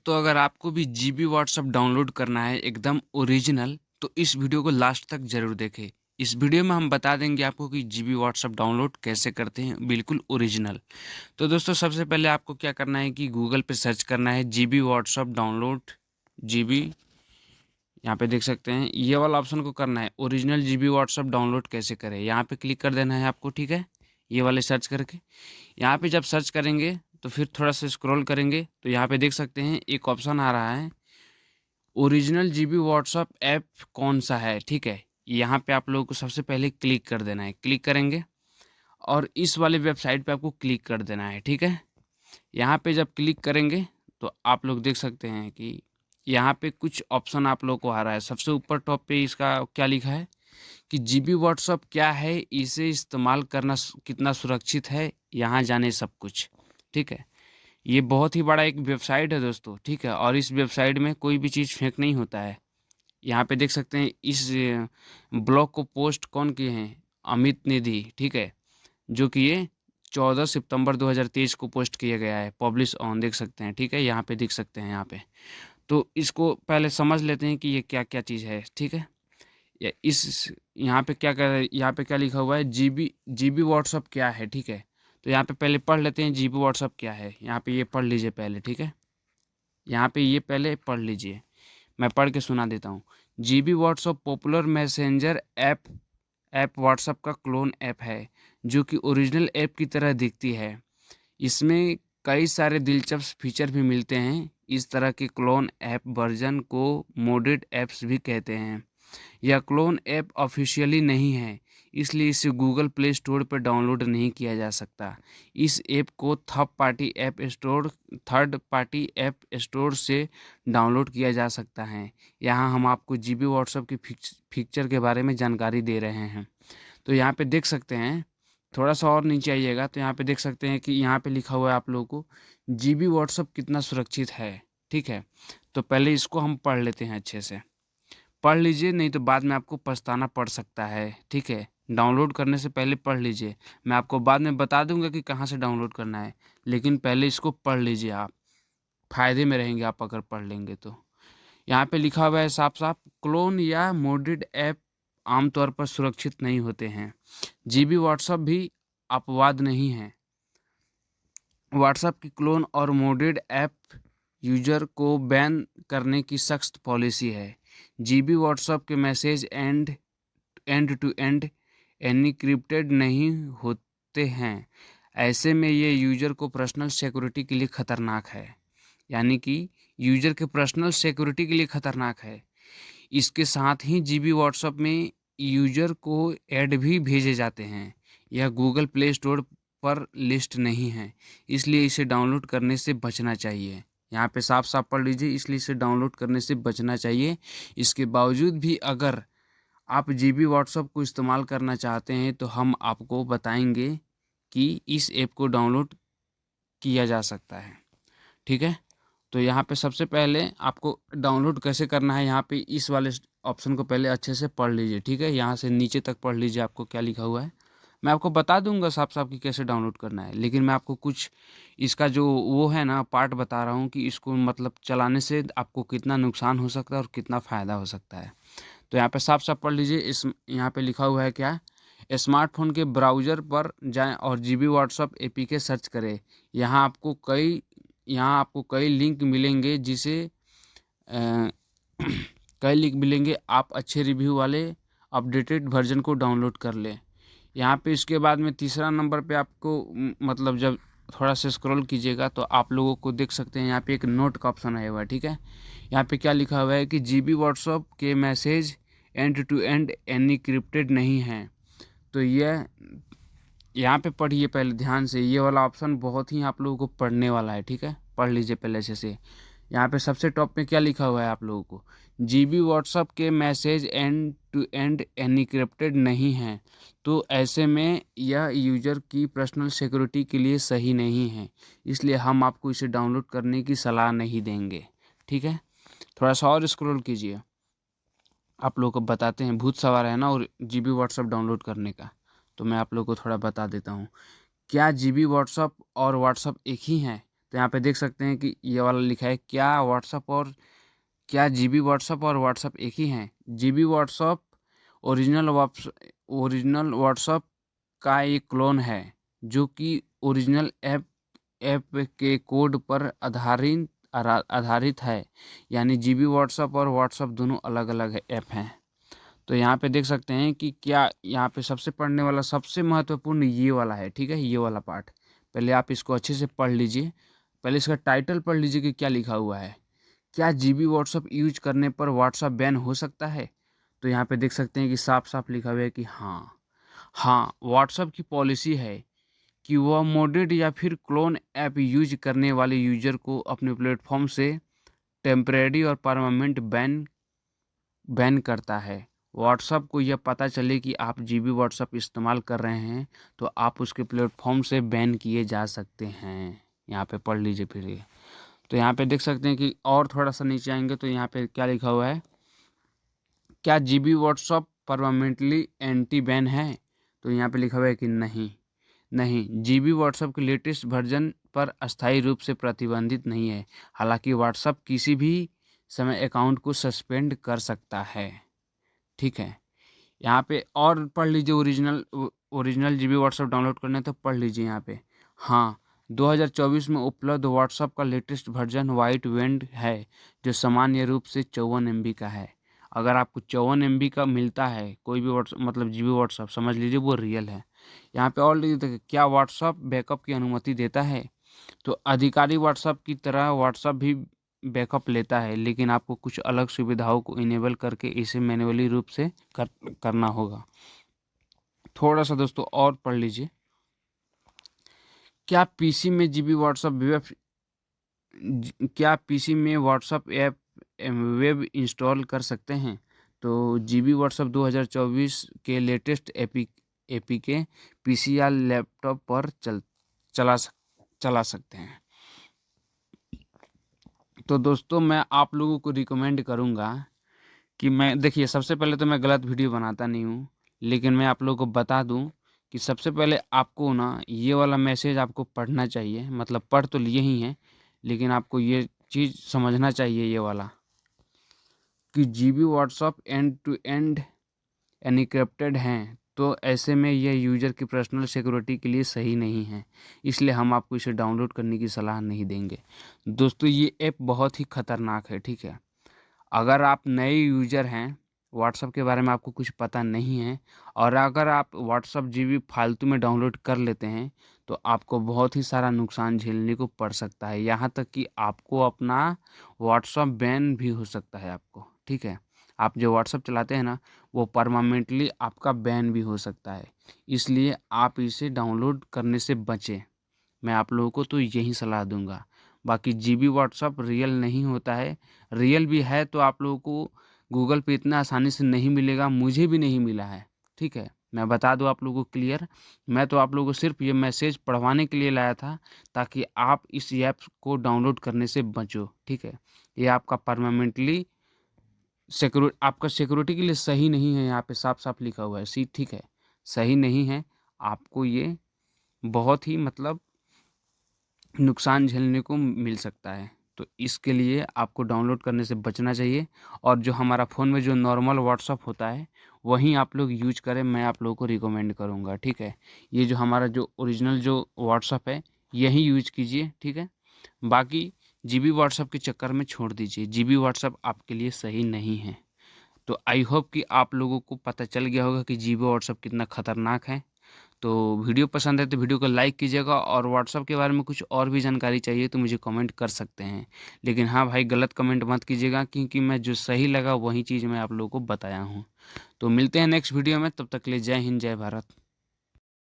दोस्तों, अगर आपको भी जीबी व्हाट्सएप डाउनलोड करना है एकदम ओरिजिनल, तो इस वीडियो को लास्ट तक ज़रूर देखें। इस वीडियो में हम बता देंगे आपको कि जीबी व्हाट्सएप डाउनलोड कैसे करते हैं बिल्कुल ओरिजिनल। तो दोस्तों, सबसे पहले आपको क्या करना है कि गूगल पे सर्च करना है जीबी व्हाट्सएप डाउनलोड। जीबी यहाँ पे देख सकते हैं, ये वाला ऑप्शन को करना है, ओरिजिनल जीबी व्हाट्सएप डाउनलोड कैसे करें। यहाँ पे क्लिक कर देना है आपको, ठीक है, ये वाले सर्च करके। यहाँ पे जब सर्च करेंगे तो फिर थोड़ा सा स्क्रॉल करेंगे तो यहाँ पे देख सकते हैं एक ऑप्शन आ रहा है, ओरिजिनल जीबी व्हाट्सएप ऐप कौन सा है, ठीक है। यहाँ पे आप लोगों को सबसे पहले क्लिक कर देना है, क्लिक करेंगे और इस वाले वेबसाइट पे आपको क्लिक कर देना है, ठीक है। यहाँ पे जब क्लिक करेंगे तो आप लोग देख सकते हैं कि यहाँ पे कुछ ऑप्शन आप लोग को आ रहा है। सबसे ऊपर टॉप पे इसका क्या लिखा है कि जीबी व्हाट्सएप क्या है, इसे इस्तेमाल करना कितना सुरक्षित है, यहाँ जाने सब कुछ, ठीक है। ये बहुत ही बड़ा एक वेबसाइट है दोस्तों, ठीक है, और इस वेबसाइट में कोई भी चीज़ फेक नहीं होता है। यहाँ पे देख सकते हैं इस ब्लॉग को पोस्ट कौन किए हैं, अमित निधि, ठीक है, जो कि ये 14 सितंबर 2023 को पोस्ट किया गया है, पब्लिश ऑन देख सकते हैं, ठीक है, यहाँ पे देख सकते हैं यहाँ पे। तो इसको पहले समझ लेते हैं कि ये क्या क्या चीज़ है, ठीक है। या इस यहाँ पे क्या कर, यहाँ पे क्या लिखा हुआ है, जीबी जीबी व्हाट्सअप क्या है, ठीक है। तो यहाँ पे पहले पढ़ लेते हैं जीबी व्हाट्सअप क्या है। यहाँ पे ये पढ़ लीजिए पहले, ठीक है, यहाँ पे ये पहले पढ़ लीजिए, मैं पढ़ के सुना देता हूँ। GB WhatsApp popular messenger app WhatsApp का क्लोन ऐप है जो कि ओरिजिनल ऐप की तरह दिखती है। इसमें कई सारे दिलचस्प फीचर भी मिलते हैं। इस तरह के क्लोन ऐप वर्जन को मोडेड ऐप्स भी कहते हैं। यह क्लोन ऐप ऑफिशियली नहीं है, इसलिए इसे गूगल प्ले स्टोर पर डाउनलोड नहीं किया जा सकता। इस ऐप को थर्ड पार्टी ऐप स्टोर से डाउनलोड किया जा सकता है। यहाँ हम आपको जीबी व्हाट्सएप की फीचर के बारे में जानकारी दे रहे हैं। तो यहाँ पे देख सकते हैं, थोड़ा सा और नीचे आइएगा तो यहाँ पे देख सकते हैं कि यहाँ पे लिखा हुआ है आप लोगों को जीबी व्हाट्सएप कितना सुरक्षित है, ठीक है। तो पहले इसको हम पढ़ लेते हैं, अच्छे से पढ़ लीजिए, नहीं तो बाद में आपको पछताना पड़ सकता है, ठीक है। डाउनलोड करने से पहले पढ़ लीजिए, मैं आपको बाद में बता दूंगा कि कहाँ से डाउनलोड करना है, लेकिन पहले इसको पढ़ लीजिए, आप फायदे में रहेंगे आप अगर पढ़ लेंगे तो। यहाँ पे लिखा हुआ है साफ साफ, क्लोन या मोडेड ऐप आमतौर पर सुरक्षित नहीं होते हैं। जीबी व्हाट्सएप भी अपवाद नहीं है। व्हाट्सएप की क्लोन और मोडेड ऐप यूजर को बैन करने की सख्त पॉलिसी है। जीबी व्हाट्सएप के message end to end encrypted नहीं होते हैं। ऐसे में ये यूजर को पर्सनल सिक्योरिटी के लिए खतरनाक है, यानी कि यूजर के पर्सनल सिक्योरिटी के लिए खतरनाक है। इसके साथ ही जीबी व्हाट्सएप में यूजर को ऐड भी भेजे जाते हैं। यह गूगल प्ले स्टोर पर लिस्ट नहीं है, इसलिए इसे डाउनलोड करने से बचना चाहिए। यहाँ पे साफ साफ पढ़ लीजिए, इसलिए इसे डाउनलोड करने से बचना चाहिए। इसके बावजूद भी अगर आप जीबी व्हाट्सएप को इस्तेमाल करना चाहते हैं तो हम आपको बताएंगे कि इस ऐप को डाउनलोड किया जा सकता है, ठीक है। तो यहाँ पे सबसे पहले आपको डाउनलोड कैसे करना है, यहाँ पे इस वाले ऑप्शन को पहले अच्छे से पढ़ लीजिए, ठीक है। यहाँ से नीचे तक पढ़ लीजिए, आपको क्या लिखा हुआ है। मैं आपको बता दूंगा साफ साफ कि कैसे डाउनलोड करना है, लेकिन मैं आपको कुछ इसका जो वो है ना पार्ट बता रहा हूँ कि इसको मतलब चलाने से आपको कितना नुकसान हो सकता है और कितना फ़ायदा हो सकता है। तो यहाँ पे साफ साफ पढ़ लीजिए, इस यहाँ पे लिखा हुआ है क्या, स्मार्टफोन के ब्राउज़र पर जाएं और जीबी व्हाट्सएप एपीके सर्च करें। यहाँ आपको कई लिंक मिलेंगे अ, कई लिंक मिलेंगे, आप अच्छे रिव्यू वाले अपडेटेड वर्जन को डाउनलोड कर लें। यहाँ पे इसके बाद में तीसरा नंबर पे आपको मतलब जब थोड़ा सा स्क्रॉल कीजिएगा तो आप लोगों को देख सकते हैं यहाँ पे एक नोट का ऑप्शन आया हुआ है, ठीक है। यहाँ पे क्या लिखा हुआ है कि जीबी व्हाट्सएप के message end to end encrypted नहीं हैं। तो यह यहाँ पे पढ़िए पहले ध्यान से, ये वाला ऑप्शन बहुत ही आप लोगों को पढ़ने वाला है, ठीक है, पढ़ लीजिए पहले अच्छे से। यहाँ पे सबसे टॉप में क्या लिखा हुआ है आप लोगों को, जीबी व्हाट्सएप के message end to end encrypted नहीं हैं। तो ऐसे में यह यूजर की पर्सनल सिक्योरिटी के लिए सही नहीं है, इसलिए हम आपको इसे डाउनलोड करने की सलाह नहीं देंगे, ठीक है। थोड़ा सा और स्क्रॉल कीजिए, आप लोगों को बताते हैं, भूत सवार है ना और जीबी व्हाट्सएप डाउनलोड करने का, तो मैं आप लोगों को थोड़ा बता देता हूँ। क्या जीबी व्हाट्सएप और व्हाट्सएप एक ही हैं? तो यहाँ पे देख सकते हैं कि ये वाला लिखा है, क्या जीबी व्हाट्सअप और व्हाट्सअप एक ही हैं? जीबी व्हाट्सअप ओरिजिनल व्हाट्सअप का एक क्लोन है, जो कि ओरिजिनल ऐप ऐप के कोड पर आधारित है। यानी जीबी व्हाट्सअप और व्हाट्सअप दोनों अलग अलग ऐप हैं। तो यहाँ पे देख सकते हैं कि क्या यहाँ पे सबसे पढ़ने वाला सबसे महत्वपूर्ण ये वाला है, ठीक है, ये वाला पार्ट। पहले आप इसको अच्छे से पढ़ लीजिए। पहले इसका टाइटल पढ़ लीजिए कि क्या लिखा हुआ है। क्या जीबी व्हाट्सअप यूज करने पर व्हाट्सअप बैन हो सकता है? तो यहाँ पे देख सकते हैं कि साफ साफ लिखा हुआ है कि हाँ, व्हाट्सअप की पॉलिसी है कि वह मोडेड या फिर क्लोन ऐप यूज करने वाले यूजर को अपने प्लेटफॉर्म से टेम्परेरी और परमानेंट बैन करता है। व्हाट्सअप को यह पता चले कि आप जीबी व्हाट्सअप इस्तेमाल कर रहे हैं तो आप उसके प्लेटफॉर्म से बैन किए जा सकते हैं। यहाँ पे पढ़ लीजिए फिर ये। तो यहाँ पे देख सकते हैं कि और थोड़ा सा नीचे आएंगे तो यहाँ पे क्या लिखा हुआ है, क्या GB WhatsApp permanently anti ban है? तो यहाँ पे लिखा हुआ है कि नहीं, जीबी व्हाट्सएप के लेटेस्ट वर्जन पर अस्थायी रूप से प्रतिबंधित नहीं है। हालांकि व्हाट्सएप किसी भी समय अकाउंट को सस्पेंड कर सकता है, ठीक है। यहाँ पे और पढ़ लीजिए, ओरिजिनल जीबी व्हाट्सएप डाउनलोड करना है तो पढ़ लीजिए यहाँ पे। हाँ, 2024 में उपलब्ध व्हाट्सएप का लेटेस्ट वर्जन वाइट वेंड है, जो सामान्य रूप से 54 MB का है। अगर आपको 54 MB का मिलता है कोई भी मतलब जीबी व्हाट्सएप, समझ लीजिए वो रियल है। यहाँ पे और लिख देखिए, क्या व्हाट्सएप बैकअप की अनुमति देता है? तो आधिकारिक व्हाट्सएप की तरह व्हाट्सएप भी बैकअप लेता है, लेकिन आपको कुछ अलग सुविधाओं को इनेबल करके इसे मैन्युअली रूप से करना होगा। थोड़ा सा दोस्तों और पढ़ लीजिए। क्या पीसी में व्हाट्सएप ऐप वेब इंस्टॉल कर सकते हैं? तो जीबी व्हाट्सएप 2024 के लेटेस्ट एपीके पीसी या लैपटॉप पर चला सकते हैं। तो दोस्तों मैं आप लोगों को रिकमेंड करूंगा कि देखिए, सबसे पहले तो मैं गलत वीडियो बनाता नहीं हूँ, लेकिन मैं आप लोगों को बता दूं कि सबसे पहले आपको ना ये वाला मैसेज आपको पढ़ना चाहिए। मतलब पढ़ तो लिए ही हैं, लेकिन आपको ये चीज़ समझना चाहिए ये वाला, कि GB WhatsApp end to end encrypted हैं, तो ऐसे में यह यूज़र की पर्सनल सिक्योरिटी के लिए सही नहीं है। इसलिए हम आपको इसे डाउनलोड करने की सलाह नहीं देंगे। दोस्तों ये ऐप बहुत ही खतरनाक है, ठीक है। अगर आप नए यूज़र हैं, व्हाट्सअप के बारे में आपको कुछ पता नहीं है, और अगर आप व्हाट्सअप जीबी फालतू में डाउनलोड कर लेते हैं, तो आपको बहुत ही सारा नुकसान झेलने को पड़ सकता है। यहाँ तक कि आपको अपना व्हाट्सअप बैन भी हो सकता है आपको, ठीक है। आप जो व्हाट्सअप चलाते हैं ना, वो परमानेंटली आपका बैन भी हो सकता है। इसलिए आप इसे डाउनलोड करने से बचें। मैं आप लोगों को तो यही सलाह दूंगा। बाकी जीबी व्हाट्सअप रियल नहीं होता है। रियल भी है तो आप लोगों को गूगल पे इतना आसानी से नहीं मिलेगा, मुझे भी नहीं मिला है, ठीक है। मैं बता दूं आप लोगों को क्लियर, मैं तो आप लोगों को सिर्फ ये मैसेज पढ़वाने के लिए लाया था, ताकि आप इस ऐप को डाउनलोड करने से बचो, ठीक है। ये आपका परमानेंटली आपका सिक्योरिटी के लिए सही नहीं है। यहाँ पे साफ साफ लिखा हुआ है, सी, ठीक है, सही नहीं है। आपको ये बहुत ही मतलब नुकसान झेलने को मिल सकता है। तो इसके लिए आपको डाउनलोड करने से बचना चाहिए, और जो हमारा फ़ोन में जो नॉर्मल व्हाट्सअप होता है वहीं आप लोग यूज करें, मैं आप लोगों को रिकमेंड करूँगा, ठीक है। ये जो हमारा जो ओरिजिनल जो व्हाट्सअप है यही यूज कीजिए, ठीक है। बाकी जीबी व्हाट्सअप के चक्कर में छोड़ दीजिए, जीबी व्हाट्सअप आपके लिए सही नहीं है। तो आई होप कि आप लोगों को पता चल गया होगा कि जीबी व्हाट्सअप कितना ख़तरनाक है। तो वीडियो पसंद है तो वीडियो को लाइक कीजिएगा, और व्हाट्सअप के बारे में कुछ और भी जानकारी चाहिए तो मुझे कमेंट कर सकते हैं। लेकिन हाँ भाई, गलत कमेंट मत कीजिएगा, क्योंकि मैं जो सही लगा वही चीज़ मैं आप लोगों को बताया हूँ। तो मिलते हैं नेक्स्ट वीडियो में, तब तक के लिए जय हिंद, जय भारत।